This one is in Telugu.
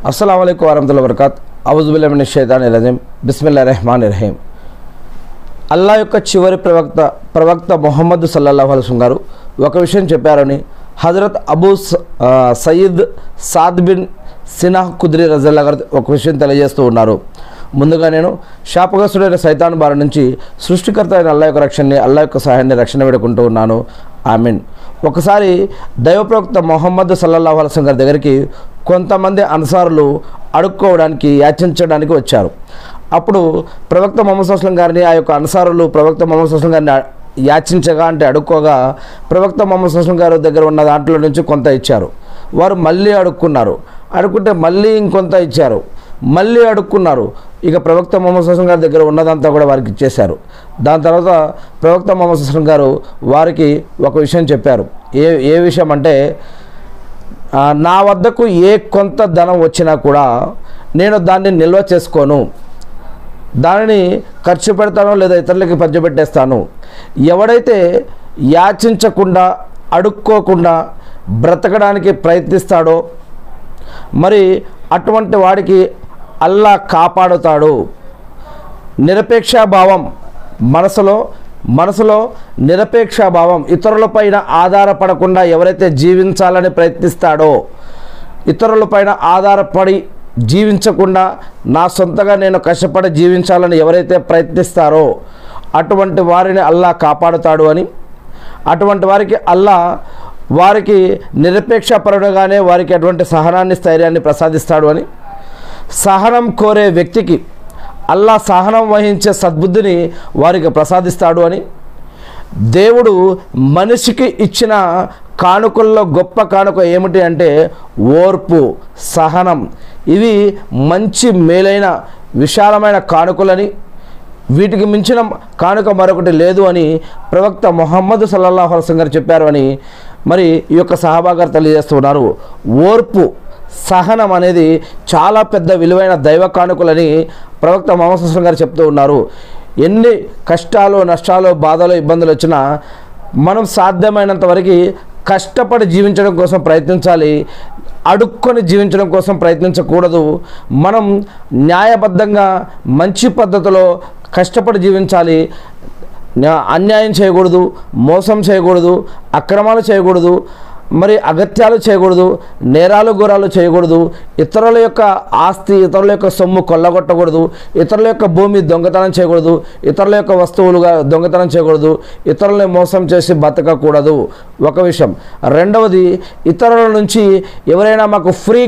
अस्सलाम वालेकुम वरहमतुल्लाहि वबरकातुहू औज़ु बिल्लाहि मिनश शैतानिर रजीम बिस्मिल्लाहिर रहमानिर रहीम। అల్లా యొక్క చివరి ప్రవక్త ముహమ్మద్ సల్లల్లాహు అలైహి వసల్లం గారు ఒక విషయం చెప్పారని హజరత్ అబూ సయీద్ సాద్ బిన్ సినాహ్ ఖుద్రీ రజల్లాహు గారు ఒక విషయం తెలియజేస్తూ ఉన్నారు. ముందుగా నేను శాపగ్రస్తుడైన సైతాన్ బారి నుంచి సృష్టికర్త అయిన అల్లా యొక్క రక్షణని, అల్లా యొక్క సహాయాన్ని రక్షణ వేడుకుంటూ ఉన్నాను. ఆమీన్. ఒకసారి దైవ ప్రవక్త ముహమ్మద్ సల్లల్లాహు అలైహి వసల్లం గారి దగ్గరికి కొంతమంది అన్సారులు అడుక్కోవడానికి, యాచించడానికి వచ్చారు. అప్పుడు ప్రవక్త ముహమ్మద్ సల్లల్లాహు అలైహి వసల్లం గారిని ఆ యొక్క అన్సారులు ప్రవక్త ముహమ్మద్ సల్లల్లాహు అలైహి వసల్లం గారిని యాచించగా అంటే అడుక్కోగా ప్రవక్త ముహమ్మద్ సల్లల్లాహు అలైహి వసల్లం గారి దగ్గర ఉన్న దాంట్లో నుంచి కొంత ఇచ్చారు. వారు మళ్ళీ అడుక్కున్నారు, అడుక్కుంటే మళ్ళీ ఇంకొంత ఇచ్చారు, మళ్ళీ అడుక్కున్నారు. ఇక ప్రవక్త ముహమ్మద్ సల్లల్లాహు అలైహి వసల్లం గారి దగ్గర ఉన్నదంతా కూడా వారికి ఇచ్చేశారు. దాని తర్వాత ప్రవక్త ముహమ్మద్ సల్లల్లాహు అలైహి వసల్లం గారు వారికి ఒక విషయం చెప్పారు. ఏ విషయం అంటే, నా వద్దకు ఏ కొంత ధనం వచ్చినా కూడా నేను దాన్ని నిల్వ చేసుకోను, దానిని ఖర్చు పెడతానో లేదా ఇతరులకి పంచిపెట్టేస్తాను. ఎవడైతే యాచించకుండా, అడుక్కోకుండా బ్రతకడానికి ప్రయత్నిస్తాడో మరి అటువంటి వాడికి అల్లా కాపాడుతాడు. నిరపేక్షాభావం మనసులో నిరపేక్షాభావం, ఇతరులపైన ఆధారపడకుండా ఎవరైతే జీవించాలని ప్రయత్నిస్తాడో, ఇతరులపైన ఆధారపడి జీవించకుండా నా సొంతగా నేను కష్టపడి జీవించాలని ఎవరైతే ప్రయత్నిస్తారో అటువంటి వారిని అల్లా కాపాడుతాడు అని, అటువంటి వారికి అల్లా వారికి నిరపేక్షపరుడుగానే వారికి అటువంటి సహనాన్ని, స్థైర్యాన్ని ప్రసాదిస్తాడు అని, సహనం కోరే వ్యక్తికి అల్లా సహనం వహించే సద్బుద్ధిని వారికి ప్రసాదిస్తాడు అని, దేవుడు మనిషికి ఇచ్చిన కానుకల్లో గొప్ప కానుక ఏమిటి అంటే ఓర్పు, సహనం. ఇవి మంచి మేలైన విశాలమైన కానుకలని, వీటికి మించిన కానుక మరొకటి లేదు అని ప్రవక్త ముహమ్మద్ సల్లల్లాహు అలైహి వసల్లం గారు చెప్పారు అని మరి ఈ యొక్క సహాబా గారు తెలియజేస్తున్నారు. ఓర్పు, సహనం అనేది చాలా పెద్ద విలువైన దైవ కానుకలని ప్రవక్త ముహమ్మద్ సల్లల్లాహు అలైహి వసల్లం గారు చెప్తూ ఉన్నారు. ఎన్ని కష్టాలు, నష్టాలు, బాధలు, ఇబ్బందులు వచ్చినా మనం సాధ్యమైనంత వరకు కష్టపడి జీవించడం కోసం ప్రయత్నించాలి, అడుక్కొని జీవించడం కోసం ప్రయత్నించకూడదు. మనం న్యాయబద్ధంగా మంచి పద్ధతిలో కష్టపడి జీవించాలి. అన్యాయం చేయకూడదు, మోసం చేయకూడదు, అక్రమాలు చేయకూడదు, మరి అగత్యాలు చేయకూడదు, నేరాలు ఘోరాలు చేయకూడదు, ఇతరుల యొక్క ఆస్తి, ఇతరుల యొక్క సొమ్ము కొల్లగొట్టకూడదు, ఇతరుల యొక్క భూమి దొంగతనం చేయకూడదు, ఇతరుల యొక్క వస్తువులుగా దొంగతనం చేయకూడదు, ఇతరులని మోసం చేసి బతకకూడదు. ఒక విషయం. రెండవది, ఇతరుల నుంచి ఎవరైనా మాకు ఫ్రీ